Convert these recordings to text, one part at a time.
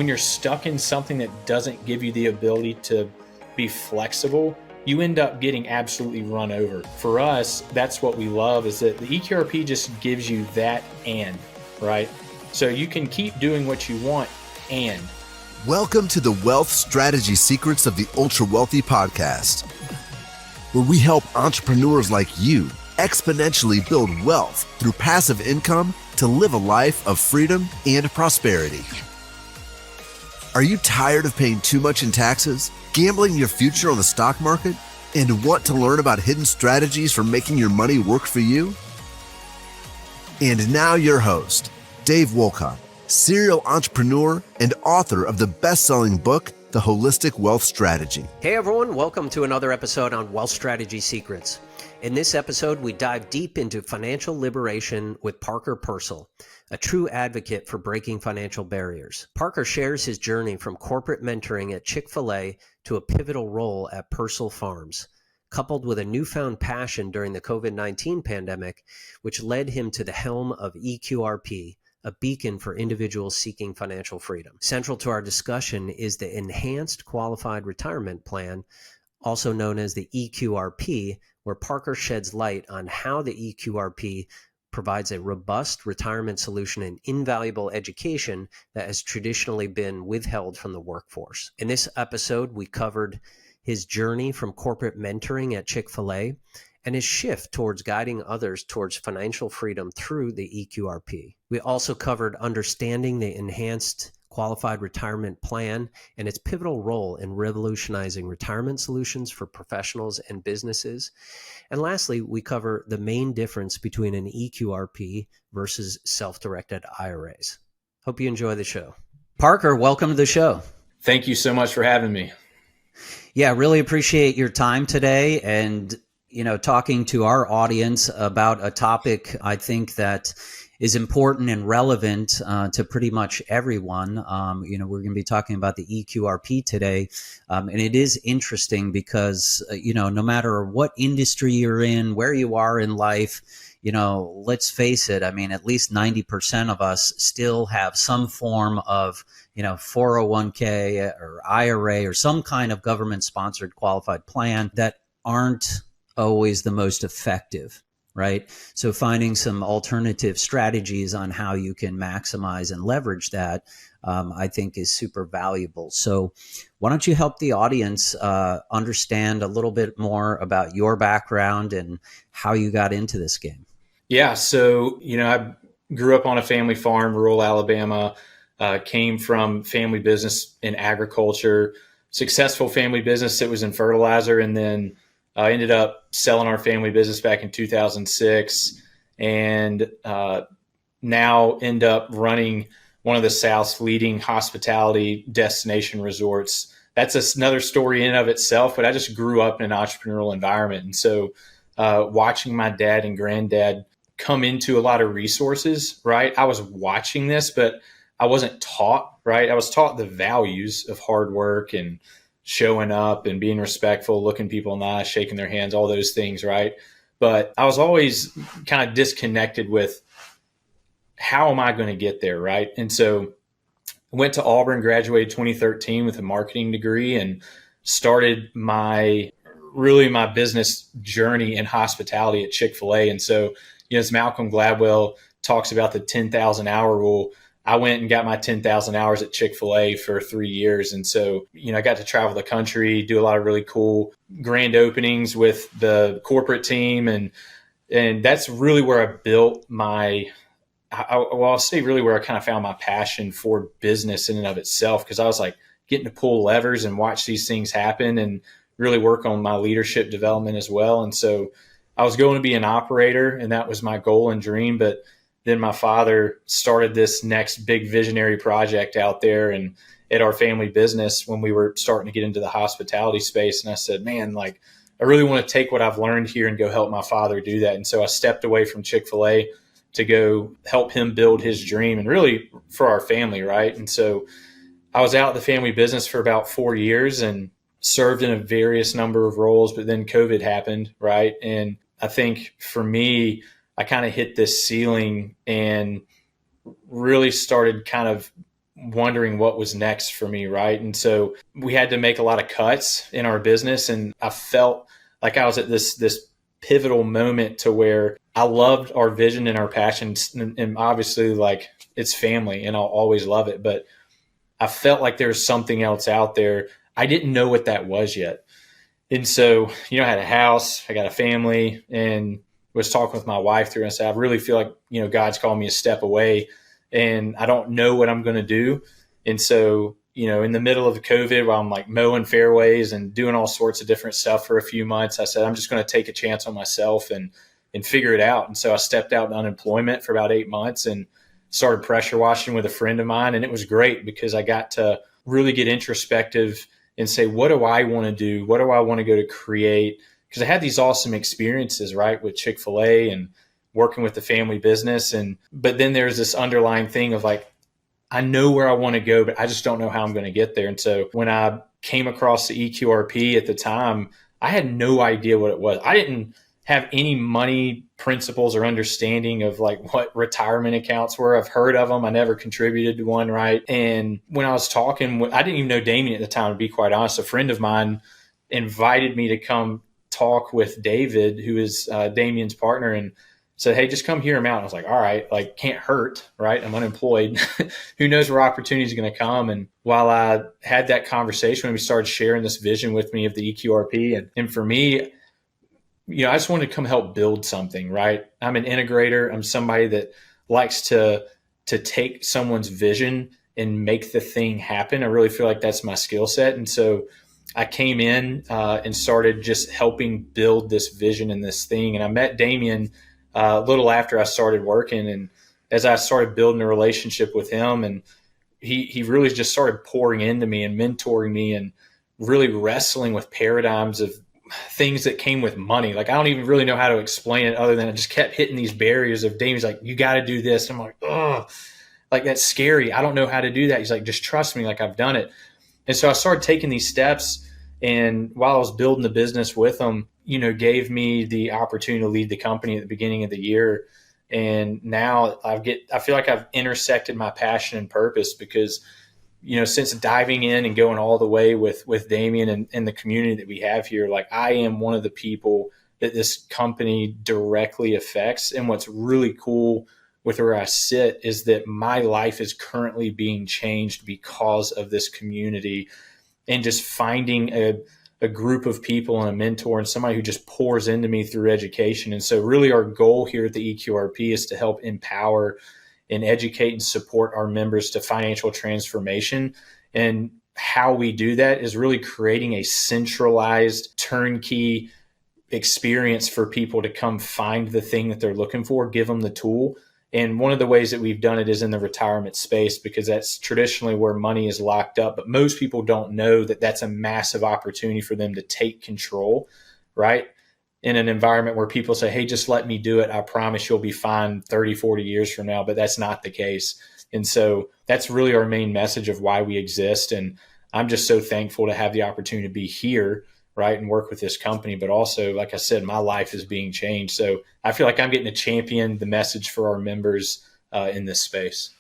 When you're stuck in something that doesn't give you the ability to be flexible, you end up getting absolutely run over. For us, that's what we love, is that the EQRP just gives you that and, right? So you can keep doing what you want and. Welcome to the Wealth Strategy Secrets of the Ultra Wealthy podcast, where we help entrepreneurs like you exponentially build wealth through passive income to live a life of freedom and prosperity. Are you tired of paying too much in taxes, gambling your future on the stock market, and want to learn about hidden strategies for making your money work for you? And now your host, Dave Wolcott, serial entrepreneur and author of the best-selling book, The Holistic Wealth Strategy. Hey everyone, welcome to another episode on Wealth Strategy Secrets. In this episode, we dive deep into financial liberation with Parker Purcell, a true advocate for breaking financial barriers. Parker shares his journey from corporate mentoring at Chick-fil-A to a pivotal role at Purcell Farms, coupled with a newfound passion during the COVID-19 pandemic, which led him to the helm of EQRP, a beacon for individuals seeking financial freedom. Central to our discussion is the Enhanced Qualified Retirement Plan, also known as the EQRP, where Parker sheds light on how the EQRP provides a robust retirement solution and invaluable education that has traditionally been withheld from the workforce. In this episode, we covered his journey from corporate mentoring at Chick-fil-A and his shift towards guiding others towards financial freedom through the EQRP. We also covered understanding the Enhanced Qualified Retirement Plan and its pivotal role in revolutionizing retirement solutions for professionals and businesses. And lastly, we cover the main difference between an EQRP versus self-directed IRAs. Hope you enjoy the show. Parker, welcome to the show. Thank you so much for having me. Yeah, really appreciate your time today and, talking to our audience about a topic I think that is important and relevant to pretty much everyone. We're going to be talking about the EQRP today. And it is interesting because, no matter what industry you're in, where you are in life, let's face it. I mean, at least 90% of us still have some form of, 401k or IRA or some kind of government sponsored qualified plan that aren't always the most effective. Right. So finding some alternative strategies on how you can maximize and leverage that, I think is super valuable. So why don't you help the audience understand a little bit more about your background and how you got into this game? Yeah. So, I grew up on a family farm, rural Alabama, came from family business in agriculture, successful family business that was in fertilizer, and then I ended up selling our family business back in 2006 and now end up running one of the South's leading hospitality destination resorts. That's another story in and of itself, but I just grew up in an entrepreneurial environment. And so watching my dad and granddad come into a lot of resources, right? I was watching this, but I wasn't taught, right? I was taught the values of hard work and showing up and being respectful, looking people in the eye, shaking their hands, all those things, right? But I was always kind of disconnected with how am I going to get there, right? And so I went to Auburn, graduated 2013 with a marketing degree and started my business journey in hospitality at Chick-fil-A. And so, as Malcolm Gladwell talks about the 10,000 hour rule, I went and got my 10,000 hours at Chick-fil-A for 3 years. And so, I got to travel the country, do a lot of really cool grand openings with the corporate team. And that's really where I built I'll say really where I kind of found my passion for business in and of itself. Cause I was like getting to pull levers and watch these things happen and really work on my leadership development as well. And so I was going to be an operator and that was my goal and dream. But then my father started this next big visionary project out there and at our family business when we were starting to get into the hospitality space. And I said, man, I really want to take what I've learned here and go help my father do that. And so I stepped away from Chick-fil-A to go help him build his dream and really for our family, right? And so I was out of the family business for about 4 years and served in a various number of roles, but then COVID happened, right? And I think for me, I kind of hit this ceiling and really started kind of wondering what was next for me, right? And so we had to make a lot of cuts in our business, and I felt like I was at this pivotal moment to where I loved our vision and our passions, and obviously like it's family and I'll always love it, but I felt like there was something else out there. I didn't know what that was yet. And so, I had a house, I got a family, and was talking with my wife through, and I said, I really feel like, God's calling me a step away and I don't know what I'm going to do. And so, in the middle of COVID, while I'm like mowing fairways and doing all sorts of different stuff for a few months, I said, I'm just going to take a chance on myself and figure it out. And so I stepped out in unemployment for about 8 months and started pressure washing with a friend of mine. And it was great because I got to really get introspective and say, what do I want to do? What do I want to go to create? Because I had these awesome experiences, right, with Chick-fil-A and working with the family business. But then there's this underlying thing of like, I know where I want to go, but I just don't know how I'm going to get there. And so when I came across the EQRP at the time, I had no idea what it was. I didn't have any money principles or understanding of like what retirement accounts were. I've heard of them. I never contributed to one, right? And when I was talking, I didn't even know Damien at the time, to be quite honest. A friend of mine invited me to come talk with David, who is Damien's partner, and said, hey, just come hear him out. I was like, all right, like can't hurt, right? I'm unemployed. Who knows where opportunities are going to come? And while I had that conversation, when we started sharing this vision with me of the EQRP, and for me, I just wanted to come help build something, right? I'm an integrator. I'm somebody that likes to take someone's vision and make the thing happen. I really feel like that's my skill set. And so I came in and started just helping build this vision and this thing. And I met Damien a little after I started working. And as I started building a relationship with him, and he really just started pouring into me and mentoring me and really wrestling with paradigms of things that came with money. Like, I don't even really know how to explain it other than I just kept hitting these barriers of Damien's like, you got to do this. I'm like, oh, like that's scary. I don't know how to do that. He's like, just trust me. Like I've done it. And so I started taking these steps. And while I was building the business with him, gave me the opportunity to lead the company at the beginning of the year. And now I feel like I've intersected my passion and purpose because, since diving in and going all the way with Damien and the community that we have here, like I am one of the people that this company directly affects. And what's really cool with where I sit is that my life is currently being changed because of this community and just finding a group of people and a mentor and somebody who just pours into me through education. And so really our goal here at the EQRP is to help empower and educate and support our members to financial transformation. And how we do that is really creating a centralized turnkey experience for people to come find the thing that they're looking for, give them the tool. And one of the ways that we've done it is in the retirement space, because that's traditionally where money is locked up. But most people don't know that that's a massive opportunity for them to take control, right? In an environment where people say, hey, just let me do it. I promise you'll be fine 30, 40 years from now. But that's not the case. And so that's really our main message of why we exist. And I'm just so thankful to have the opportunity to be here, right, and work with this company. But also, like I said, my life is being changed. So I feel like I'm getting to champion the message for our members in this space.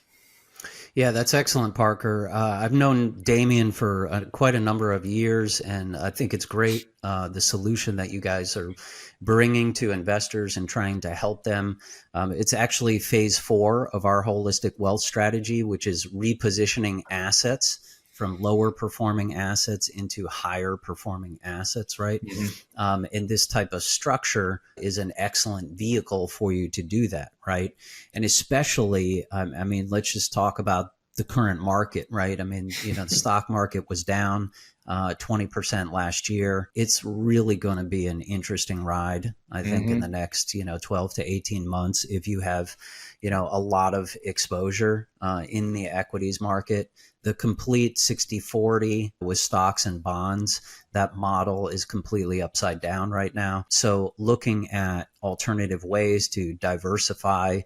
Yeah, that's excellent, Parker. I've known Damien for quite a number of years, and I think it's great, the solution that you guys are bringing to investors and trying to help them. It's actually phase 4 of our holistic wealth strategy, which is repositioning assets from lower performing assets into higher performing assets, right? Mm-hmm. And this type of structure is an excellent vehicle for you to do that, right? And especially, I mean, let's just talk about the current market, right? I mean, the stock market was down 20% last year. It's really going to be an interesting ride, I think, in the next, 12 to 18 months if you have, a lot of exposure in the equities market. The complete 60-40 with stocks and bonds, that model is completely upside down right now. So looking at alternative ways to diversify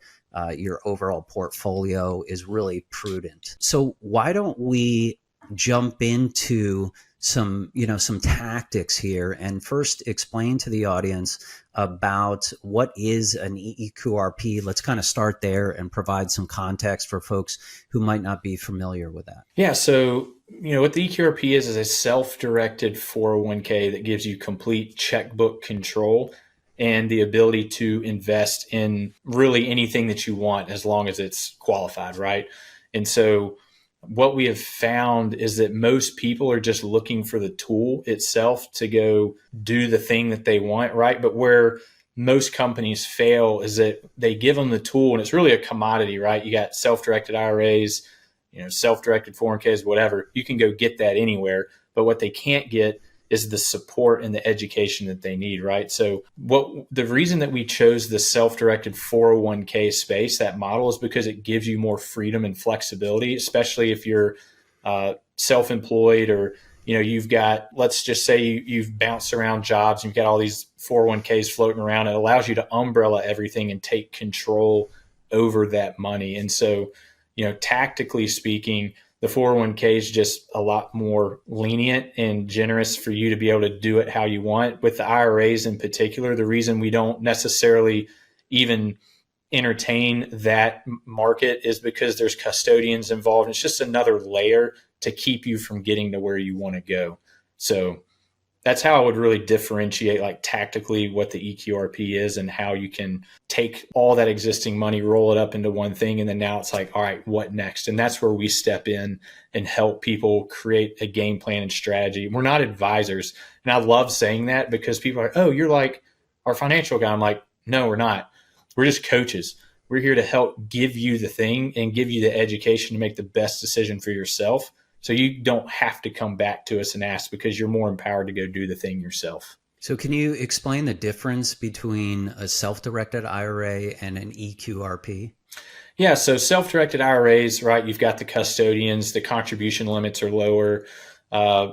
your overall portfolio is really prudent. So why don't we jump into some tactics here, and first explain to the audience about what is an EQRP. Let's kind of start there and provide some context for folks who might not be familiar with that. Yeah. So, what the EQRP is a self-directed 401k that gives you complete checkbook control and the ability to invest in really anything that you want as long as it's qualified, right? And so what we have found is that most people are just looking for the tool itself to go do the thing that they want, right? But where most companies fail is that they give them the tool and it's really a commodity, right? You got self-directed IRAs, self-directed 401ks, whatever. You can go get that anywhere. But what they can't get is the support and the education that they need, right? So the reason that we chose the self-directed 401k space, that model, is because it gives you more freedom and flexibility, especially if you're self-employed or, you've got, let's just say you've bounced around jobs and you've got all these 401ks floating around. It allows you to umbrella everything and take control over that money. And so, tactically speaking, the 401k is just a lot more lenient and generous for you to be able to do it how you want. With the IRAs in particular, the reason we don't necessarily even entertain that market is because there's custodians involved. It's just another layer to keep you from getting to where you want to go. So that's how I would really differentiate, like, tactically what the EQRP is and how you can take all that existing money, roll it up into one thing. And then now it's like, all right, what next? And that's where we step in and help people create a game plan and strategy. We're not advisors. And I love saying that because people are, oh, you're like our financial guy. I'm like, no, we're not. We're just coaches. We're here to help give you the thing and give you the education to make the best decision for yourself. So you don't have to come back to us and ask, because you're more empowered to go do the thing yourself. So can you explain the difference between a self-directed IRA and an EQRP? Yeah, so self-directed IRAs, right, you've got the custodians, the contribution limits are lower.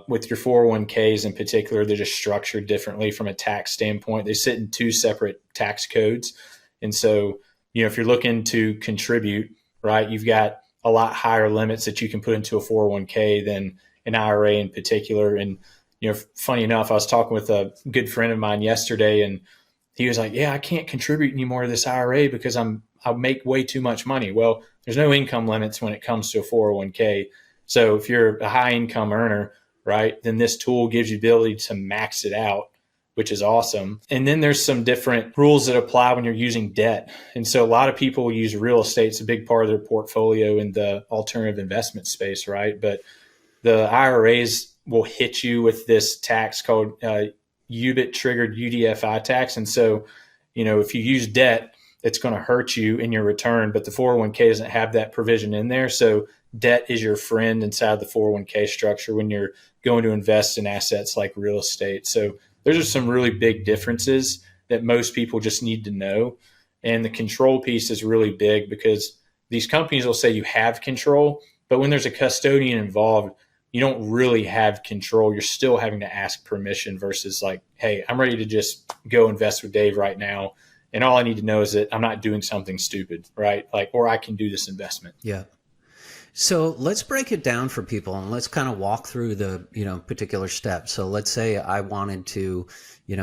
With your 401ks in particular, they're just structured differently from a tax standpoint. They sit in two separate tax codes. And so, if you're looking to contribute, right, you've got a lot higher limits that you can put into a 401k than an IRA in particular. And, funny enough, I was talking with a good friend of mine yesterday, and he was like, yeah, I can't contribute anymore to this IRA because I make way too much money. Well, there's no income limits when it comes to a 401k. So if you're a high income earner, right, then this tool gives you the ability to max it out, which is awesome. And then there's some different rules that apply when you're using debt. And so a lot of people use real estate. It's a big part of their portfolio in the alternative investment space, right? But the IRAs will hit you with this tax called UBIT triggered UDFI tax. And so, if you use debt, it's going to hurt you in your return, but the 401k doesn't have that provision in there. So debt is your friend inside the 401k structure when you're going to invest in assets like real estate. So those are some really big differences that most people just need to know. And the control piece is really big because these companies will say you have control, but when there's a custodian involved, you don't really have control. You're still having to ask permission versus like, hey, I'm ready to just go invest with Dave right now. And all I need to know is that I'm not doing something stupid, right? Or I can do this investment. Yeah. So let's break it down for people and let's kind of walk through the, particular steps. So let's say I wanted to,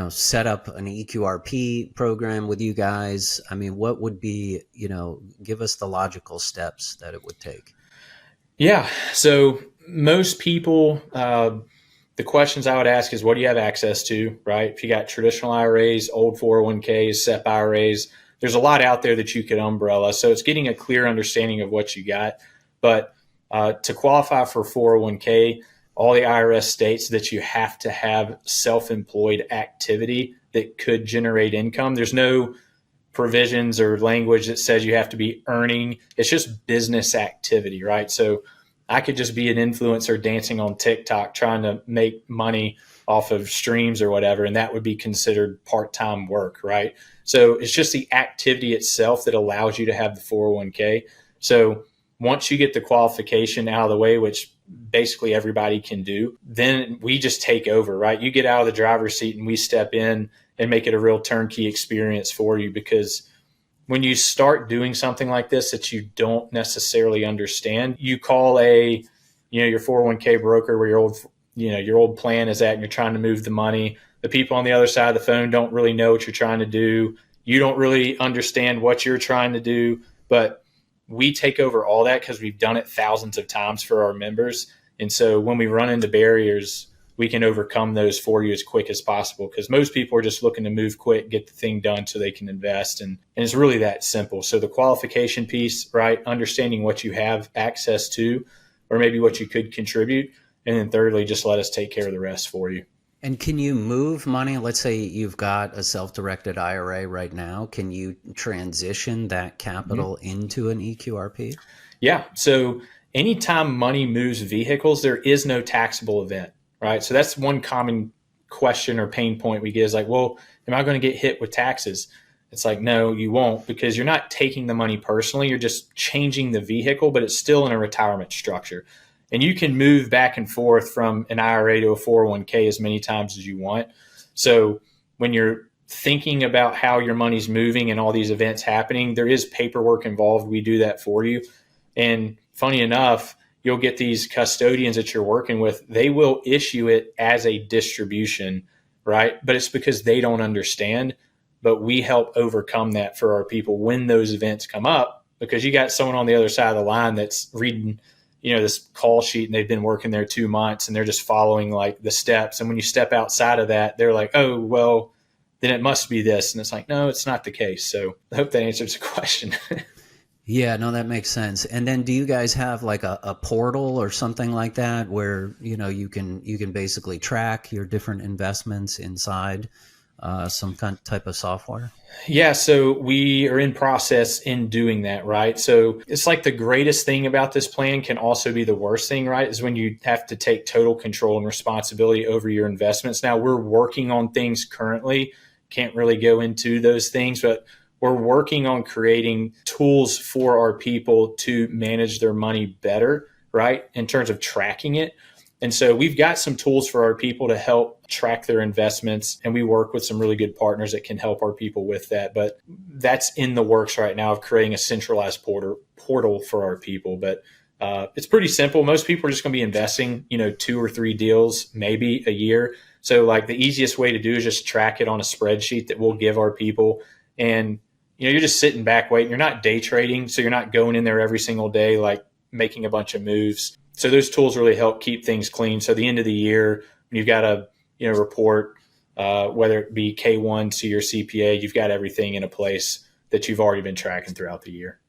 set up an EQRP program with you guys. I mean, what would be, give us the logical steps that it would take? Yeah. So most people, the questions I would ask is, what do you have access to, right? If you got traditional IRAs, old 401ks, SEP IRAs, there's a lot out there that you could umbrella. So it's getting a clear understanding of what you got. But to qualify for 401k, all the IRS states that you have to have self-employed activity that could generate income. There's no provisions or language that says you have to be earning. It's just business activity, right? So I could just be an influencer dancing on TikTok trying to make money off of streams or whatever, and that would be considered part-time work, right? So it's just the activity itself that allows you to have the 401k. So once you get the qualification out of the way, which basically everybody can do, then we just take over, right? You get out of the driver's seat and we step in and make it a real turnkey experience for you, because when you start doing something like this that you don't necessarily understand, you call your 401k broker or your old, your old plan is at and you're trying to move the money. The people on the other side of the phone don't really know what you're trying to do. You don't really understand what you're trying to do, but we take over all that because we've done it thousands of times for our members. And so when we run into barriers, we can overcome those for you as quick as possible, because most people are just looking to move quick, get the thing done so they can invest. And it's really that simple. So the qualification piece, right? Understanding what you have access to, or maybe what you could contribute. And then thirdly, just let us take care of the rest for you. And can you move money? Let's say you've got a self-directed IRA right now. Can you transition that capital into an EQRP? Yeah. So anytime money moves vehicles, there is no taxable event, right? So that's one common question or pain point we get is like, well, am I going to get hit with taxes? It's like, no, you won't, because you're not taking the money personally. You're just changing the vehicle, but it's still in a retirement structure. And you can move back and forth from an IRA to a 401k as many times as you want. So when you're thinking about how your money's moving and all these events happening, there is paperwork involved. We do that for you. And funny enough, you'll get these custodians that you're working with. They will issue it as a distribution, right? But it's because they don't understand. But we help overcome that for our people when those events come up, because you got someone on the other side of the line that's reading this call sheet and they've been working there 2 months and they're just following like the steps. And when you step outside of that, they're like, oh, well, then it must be this. And it's like, no, it's not the case. So I hope that answers the question. Yeah, no, that makes sense. And then do you guys have like a portal or something like that where, you can basically track your different investments inside some type of software? Yeah, so we are in process in doing that, right? So it's like the greatest thing about this plan can also be the worst thing, right? Is when you have to take total control and responsibility over your investments. Now we're working on things currently, can't really go into those things, but we're working on creating tools for our people to manage their money better, right? In terms of tracking it. And so we've got some tools for our people to help track their investments, and we work with some really good partners that can help our people with that. But that's in the works right now of creating a centralized portal for our people. But it's pretty simple. Most people are just going to be investing, 2 or 3 deals, maybe a year. So like the easiest way to do is just track it on a spreadsheet that we'll give our people. And, you're just sitting back waiting. You're not day trading. So you're not going in there every single day, like making a bunch of moves. So those tools really help keep things clean. So at the end of the year, when you've got a report, whether it be K1 to your CPA, you've got everything in a place that you've already been tracking throughout the year.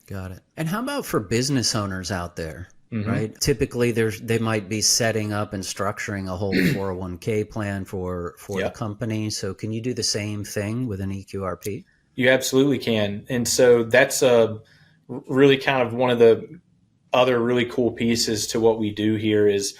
Got it. And how about for business owners out there, right? Typically, they might be setting up and structuring a whole 401k plan for the company. So can you do the same thing with an EQRP? You absolutely can. And so that's really kind of one of the other really cool pieces to what we do here is,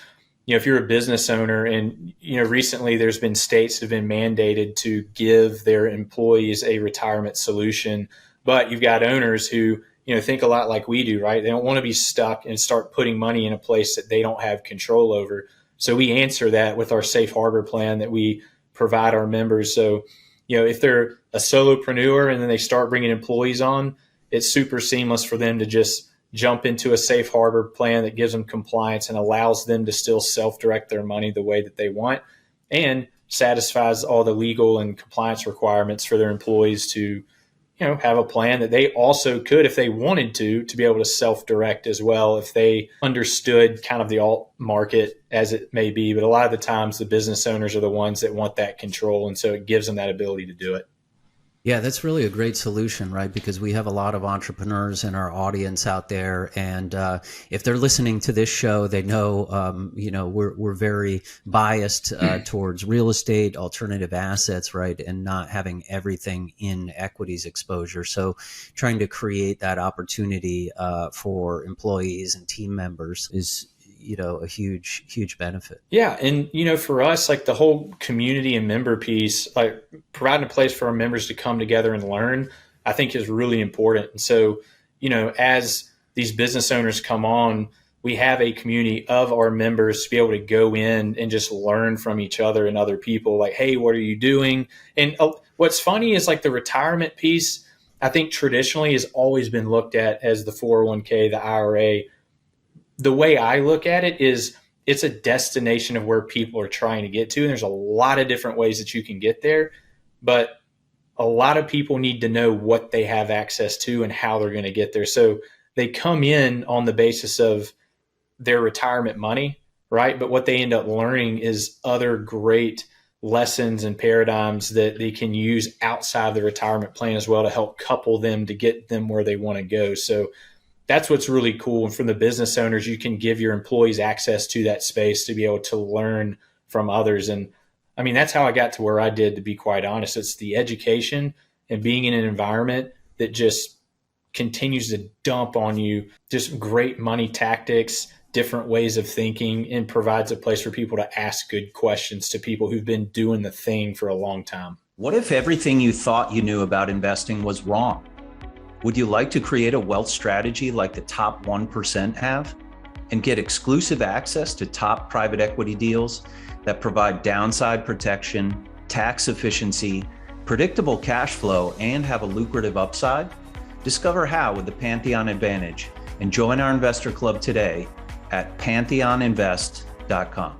if you're a business owner and, recently there's been states that have been mandated to give their employees a retirement solution, but you've got owners who, think a lot like we do, right? They don't want to be stuck and start putting money in a place that they don't have control over. So we answer that with our safe harbor plan that we provide our members. So, if they're a solopreneur and then they start bringing employees on, it's super seamless for them to just jump into a safe harbor plan that gives them compliance and allows them to still self-direct their money the way that they want and satisfies all the legal and compliance requirements for their employees to, have a plan that they also could, if they wanted to be able to self-direct as well, if they understood kind of the alt market as it may be. But a lot of the times the business owners are the ones that want that control. And so it gives them that ability to do it. Yeah, that's really a great solution, right? Because we have a lot of entrepreneurs in our audience out there, and if they're listening to this show, they know, we're very biased towards real estate, alternative assets, right, and not having everything in equities exposure. So, trying to create that opportunity for employees and team members is a huge benefit. Yeah. And, for us, like the whole community and member piece, like providing a place for our members to come together and learn, I think is really important. And so, as these business owners come on, we have a community of our members to be able to go in and just learn from each other and other people like, hey, what are you doing? And what's funny is like the retirement piece, I think traditionally has always been looked at as the 401k, the IRA. The way I look at it is it's a destination of where people are trying to get to. And there's a lot of different ways that you can get there, but a lot of people need to know what they have access to and how they're going to get there. So they come in on the basis of their retirement money, right? But what they end up learning is other great lessons and paradigms that they can use outside the retirement plan as well to help couple them to get them where they want to go. So that's what's really cool. And from the business owners, you can give your employees access to that space to be able to learn from others. And I mean, that's how I got to where I did, to be quite honest. It's the education and being in an environment that just continues to dump on you just great money tactics, different ways of thinking, and provides a place for people to ask good questions to people who've been doing the thing for a long time. What if everything you thought you knew about investing was wrong? Would you like to create a wealth strategy like the top 1% have and get exclusive access to top private equity deals that provide downside protection, tax efficiency, predictable cash flow, and have a lucrative upside? Discover how with the Pantheon Advantage and join our investor club today at pantheoninvest.com.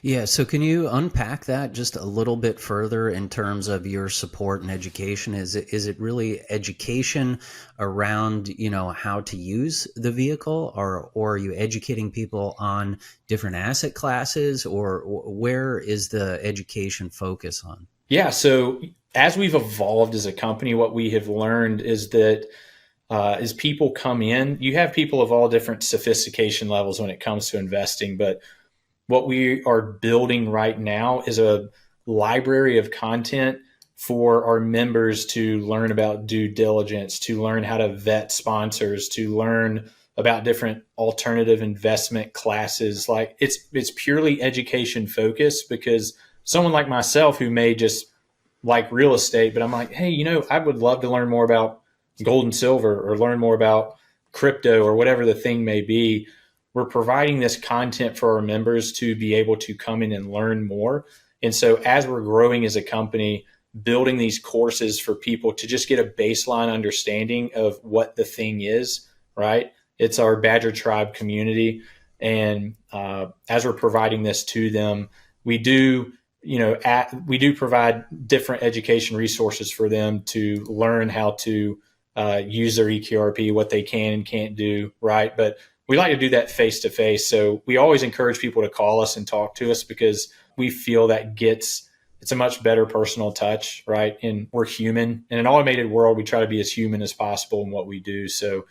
Yeah, so can you unpack that just a little bit further in terms of your support and education? Is it really education around, how to use the vehicle, or are you educating people on different asset classes, or where is the education focus on? Yeah, so as we've evolved as a company, what we have learned is that as people come in, you have people of all different sophistication levels when it comes to investing, but what we are building right now is a library of content for our members to learn about due diligence, to learn how to vet sponsors, to learn about different alternative investment classes. Like it's purely education focused, because someone like myself who may just like real estate, but I'm like, hey, I would love to learn more about gold and silver, or learn more about crypto, or whatever the thing may be. We're providing this content for our members to be able to come in and learn more. And so as we're growing as a company, building these courses for people to just get a baseline understanding of what the thing is, right? It's our Badger Tribe community. And as we're providing this to them, we do provide different education resources for them to learn how to use their EQRP, what they can and can't do, right? But we like to do that face to face. So we always encourage people to call us and talk to us, because we feel that it's a much better personal touch, right? And we're human. In an automated world, we try to be as human as possible in what we do. So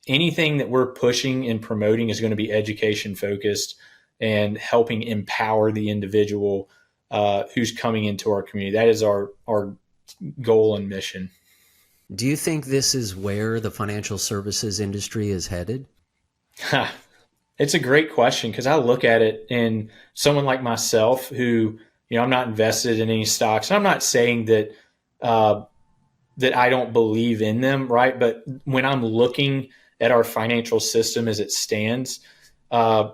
anything that we're pushing and promoting is going to be education focused and helping empower the individual who's coming into our community. That is our goal and mission. Do you think this is where the financial services industry is headed? It's a great question, because I look at it, and someone like myself who, I'm not invested in any stocks. And I'm not saying that that I don't believe in them, right? But when I'm looking at our financial system as it stands, I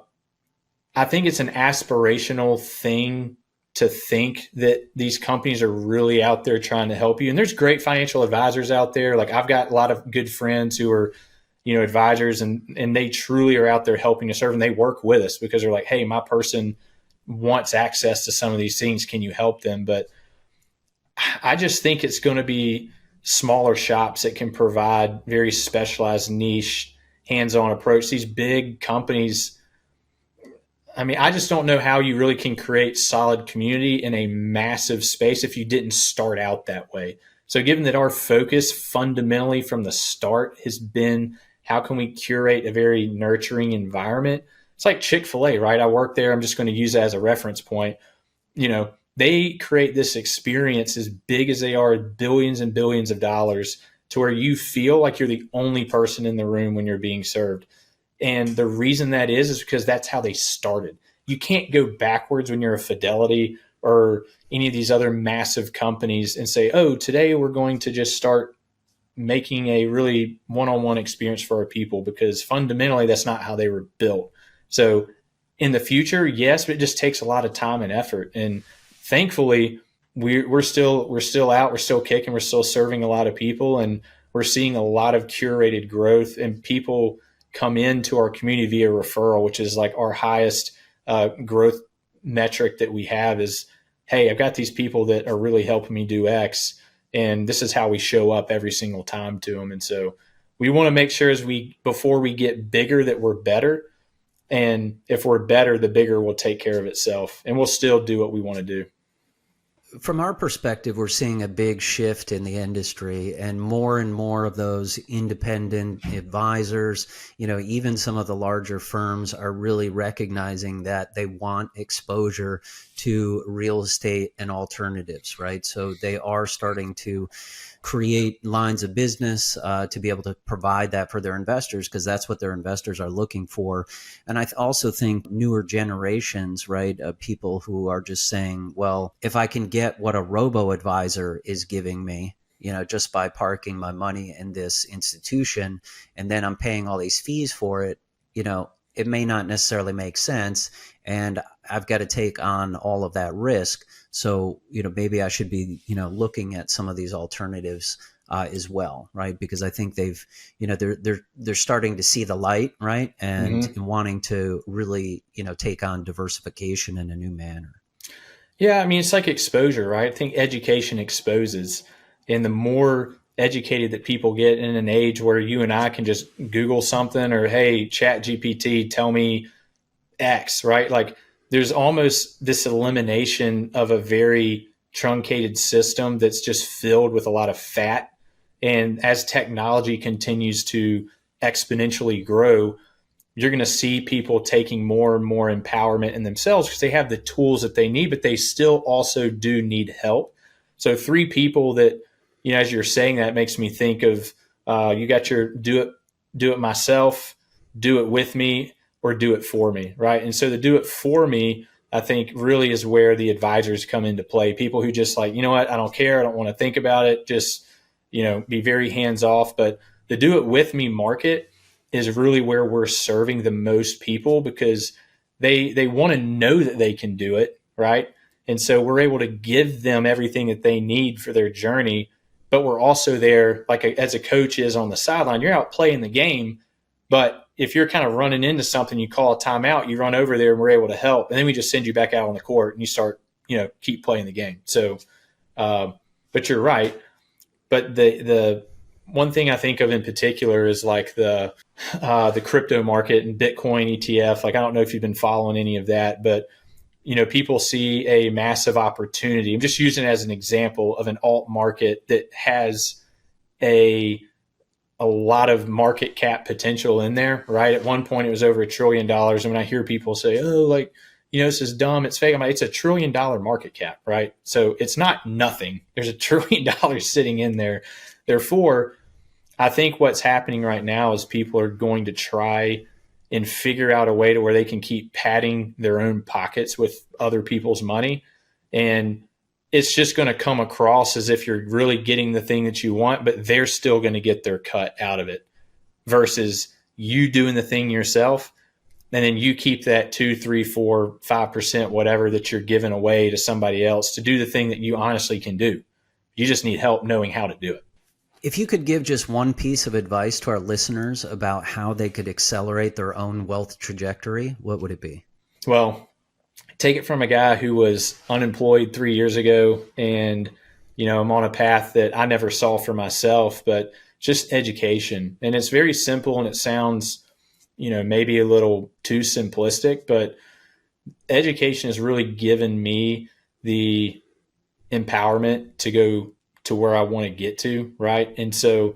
think it's an aspirational thing to think that these companies are really out there trying to help you. And there's great financial advisors out there. Like I've got a lot of good friends who are, advisors, and they truly are out there helping to serve, and they work with us because they're like, hey, my person wants access to some of these things. Can you help them? But I just think it's going to be smaller shops that can provide very specialized niche, hands-on approach. These big companies, I just don't know how you really can create solid community in a massive space if you didn't start out that way. So given that our focus fundamentally from the start has been how can we curate a very nurturing environment? It's like Chick-fil-A, right? I work there. I'm just going to use that as a reference point. They create this experience as big as they are, billions and billions of dollars, to where you feel like you're the only person in the room when you're being served. And the reason that is because that's how they started. You can't go backwards when you're a Fidelity or any of these other massive companies and say, oh, today we're going to just start making a really one-on-one experience for our people, because fundamentally that's not how they were built. So in the future, yes, but it just takes a lot of time and effort. And thankfully, we're still out, we're still kicking, we're still serving a lot of people, and we're seeing a lot of curated growth and people come into our community via referral, which is like our highest growth metric that we have is, hey, I've got these people that are really helping me do X, and this is how we show up every single time to them. And so we want to make sure before we get bigger that we're better. And if we're better, the bigger will take care of itself, and we'll still do what we want to do. From our perspective, we're seeing a big shift in the industry, and more of those independent advisors, even some of the larger firms are really recognizing that they want exposure to real estate and alternatives, right? So they are starting to create lines of business to be able to provide that for their investors, because that's what their investors are looking for. And I also think newer generations, right, people who are just saying, well, if I can get what a robo-advisor is giving me, just by parking my money in this institution, and then I'm paying all these fees for it, it may not necessarily make sense. And I've got to take on all of that risk. So, maybe I should be, looking at some of these alternatives as well, right? Because I think they've, they're starting to see the light, right? And wanting to really, take on diversification in a new manner. Yeah, I mean, it's like exposure, right? I think education exposes, and the more educated that people get in an age where you and I can just Google something, or, hey, Chat GPT, tell me X, right? Like, there's almost this elimination of a very truncated system that's just filled with a lot of fat. And as technology continues to exponentially grow, you're going to see people taking more and more empowerment in themselves because they have the tools that they need, but they still also do need help. So 3 people that, as you're saying that, makes me think of you got your do it myself, do it with me, or do it for me, right? And so the do it for me, I think, really is where the advisors come into play. People who just like, you know what, I don't care, I don't want to think about it, just, be very hands off. But the do it with me market is really where we're serving the most people, because they want to know that they can do it, right? And so we're able to give them everything that they need for their journey, but we're also there, like as a coach is on the sideline. You're out playing the game, but if you're kind of running into something, you call a timeout, you run over there and we're able to help. And then we just send you back out on the court and you start, keep playing the game. So, but you're right. But the one thing I think of in particular is like the crypto market and Bitcoin ETF. Like, I don't know if you've been following any of that, but people see a massive opportunity. I'm just using it as an example of an alt market that has a lot of market cap potential in there, right? At one point it was over $1 trillion. And when I hear people say, oh, like, this is dumb, it's fake, I'm like, it's $1 trillion market cap, right? So it's not nothing. There's $1 trillion sitting in there. Therefore, I think what's happening right now is people are going to try and figure out a way to where they can keep padding their own pockets with other people's money. And it's just going to come across as if you're really getting the thing that you want, but they're still going to get their cut out of it, versus you doing the thing yourself. And then you keep that 2, 3, 4, 5%, whatever that you're giving away to somebody else to do the thing that you honestly can do. You just need help knowing how to do it. If you could give just one piece of advice to our listeners about how they could accelerate their own wealth trajectory, what would it be? Well, take it from a guy who was unemployed 3 years ago, and, I'm on a path that I never saw for myself, but just education. And it's very simple, and it sounds, maybe a little too simplistic, but education has really given me the empowerment to go to where I want to get to, right? And so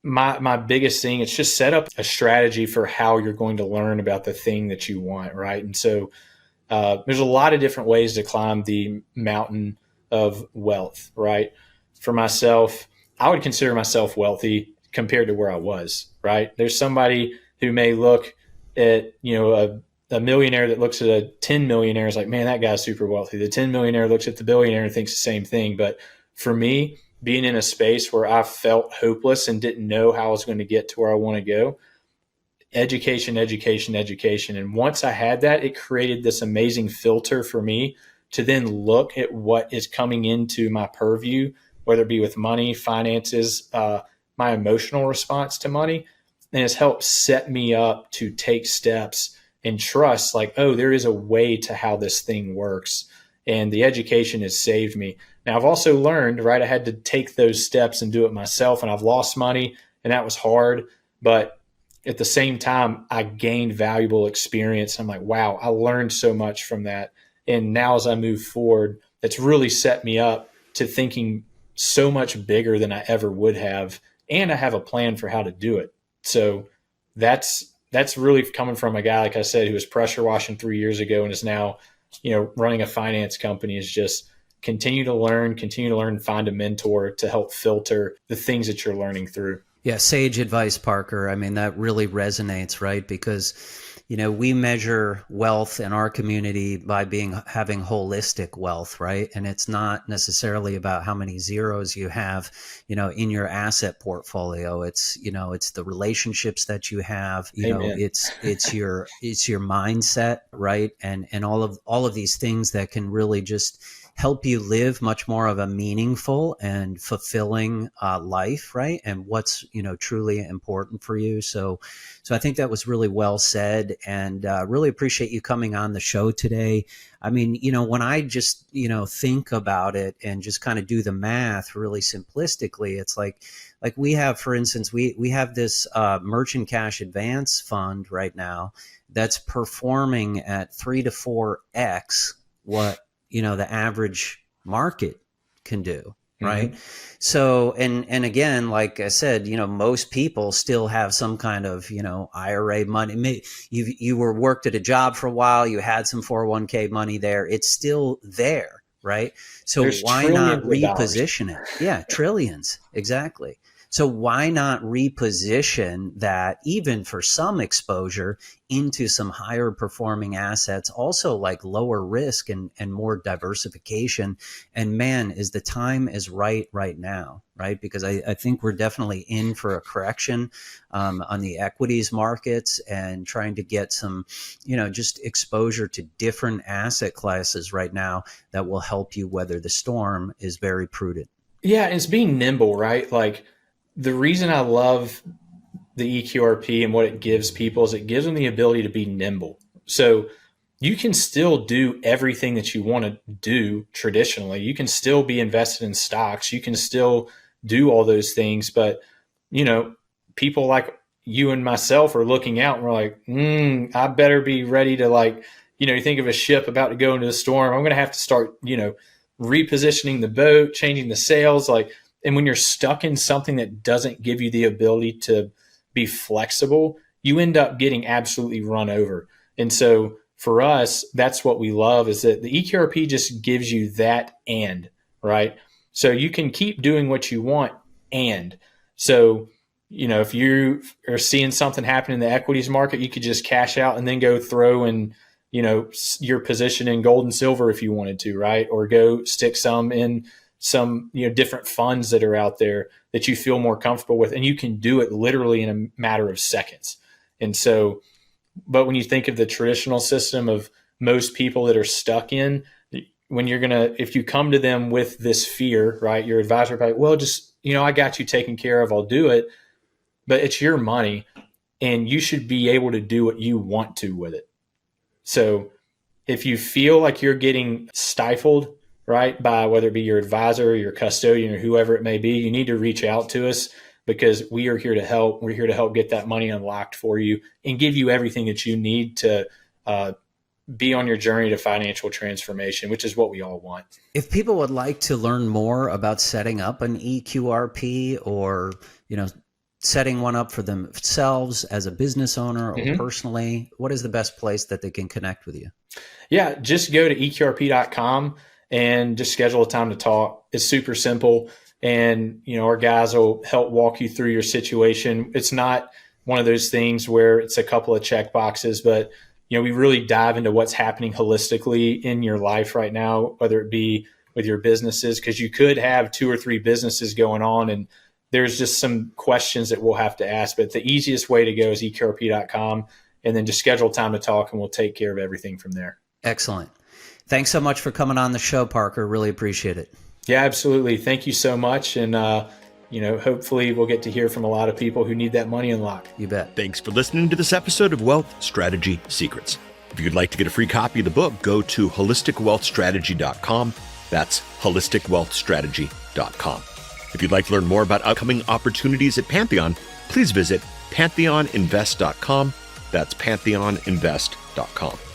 my biggest thing, it's just set up a strategy for how you're going to learn about the thing that you want, right? And so there's a lot of different ways to climb the mountain of wealth, right? For myself, I would consider myself wealthy compared to where I was, right? There's somebody who may look at, a millionaire that looks at a 10 millionaire is like, man, that guy's super wealthy. The 10 millionaire looks at the billionaire and thinks the same thing. But for me, being in a space where I felt hopeless and didn't know how I was going to get to where I want to go, education. And once I had that, it created this amazing filter for me to then look at what is coming into my purview, whether it be with money, finances, my emotional response to money. and it's helped set me up to take steps and trust like, oh, there is a way to how this thing works. And the education has saved me. Now, I've also learned, right, I had to take those steps and do it myself, and I've lost money, and that was hard. But at the same time, I gained valuable experience. I'm like, wow, I learned so much from that. And now as I move forward, it's really set me up to thinking so much bigger than I ever would have. And I have a plan for how to do it. So that's really coming from a guy, like I said, who was pressure washing 3 years ago and is now, running a finance company. Is just continue to learn, find a mentor to help filter the things that you're learning through. Yeah, sage advice, Parker. I mean, that really resonates, right? Because, we measure wealth in our community by having holistic wealth, right? And it's not necessarily about how many zeros you have, in your asset portfolio. It's, it's the relationships that you have, Amen. it's your mindset, right? And all of these things that can really just help you live much more of a meaningful and fulfilling life, right? And what's, truly important for you. So I think that was really well said, and really appreciate you coming on the show today. I mean, when I just, think about it and just kind of do the math really simplistically, it's like we have, for instance, we have this merchant cash advance fund right now that's performing at 3 to 4x what, the average market can do. Right. Mm-hmm. So, and again, like I said, most people still have some kind of, IRA money. You were worked at a job for a while, you had some 401k money there. It's still there. Right. So there's why not reposition it? Yeah. Trillions. Exactly. So why not reposition that, even for some exposure, into some higher performing assets, also like lower risk and more diversification? And man, the time is right now, right? Because I think we're definitely in for a correction on the equities markets, and trying to get some, just exposure to different asset classes right now that will help you weather the storm is very prudent. Yeah, it's being nimble, right? Like, the reason I love the EQRP and what it gives people is it gives them the ability to be nimble. So you can still do everything that you want to do traditionally. You can still be invested in stocks. You can still do all those things. But, people like you and myself are looking out and we're like, I better be ready to, you think of a ship about to go into the storm. I'm going to have to start, repositioning the boat, changing the sails, and when you're stuck in something that doesn't give you the ability to be flexible, you end up getting absolutely run over. And so for us, that's what we love, is that the EQRP just gives you that right? So you can keep doing what you want. And so, if you are seeing something happen in the equities market, you could just cash out and then go throw in, your position in gold and silver if you wanted to, right? Or go stick some in some different funds that are out there that you feel more comfortable with, and you can do it literally in a matter of seconds. And so, but when you think of the traditional system of most people that are stuck in, when if you come to them with this fear, right, your advisor will be like, well, just, I got you taken care of, I'll do it. But it's your money, and you should be able to do what you want to with it. So if you feel like you're getting stifled, right, by whether it be your advisor, your custodian, or whoever it may be, you need to reach out to us, because we are here to help. We're here to help get that money unlocked for you and give you everything that you need to be on your journey to financial transformation, which is what we all want. If people would like to learn more about setting up an EQRP, or, setting one up for themselves as a business owner or personally, what is the best place that they can connect with you? Yeah, just go to EQRP.com and just schedule a time to talk. It's super simple. And, our guys will help walk you through your situation. It's not one of those things where it's a couple of check boxes, but, we really dive into what's happening holistically in your life right now, whether it be with your businesses, because you could have 2 or 3 businesses going on, and there's just some questions that we'll have to ask. But the easiest way to go is EQRP.com, and then just schedule time to talk, and we'll take care of everything from there. Excellent. Thanks so much for coming on the show, Parker. Really appreciate it. Yeah, absolutely. Thank you so much. And hopefully we'll get to hear from a lot of people who need that money unlocked. You bet. Thanks for listening to this episode of Wealth Strategy Secrets. If you'd like to get a free copy of the book, go to holisticwealthstrategy.com. That's holisticwealthstrategy.com. If you'd like to learn more about upcoming opportunities at Pantheon, please visit pantheoninvest.com. That's pantheoninvest.com.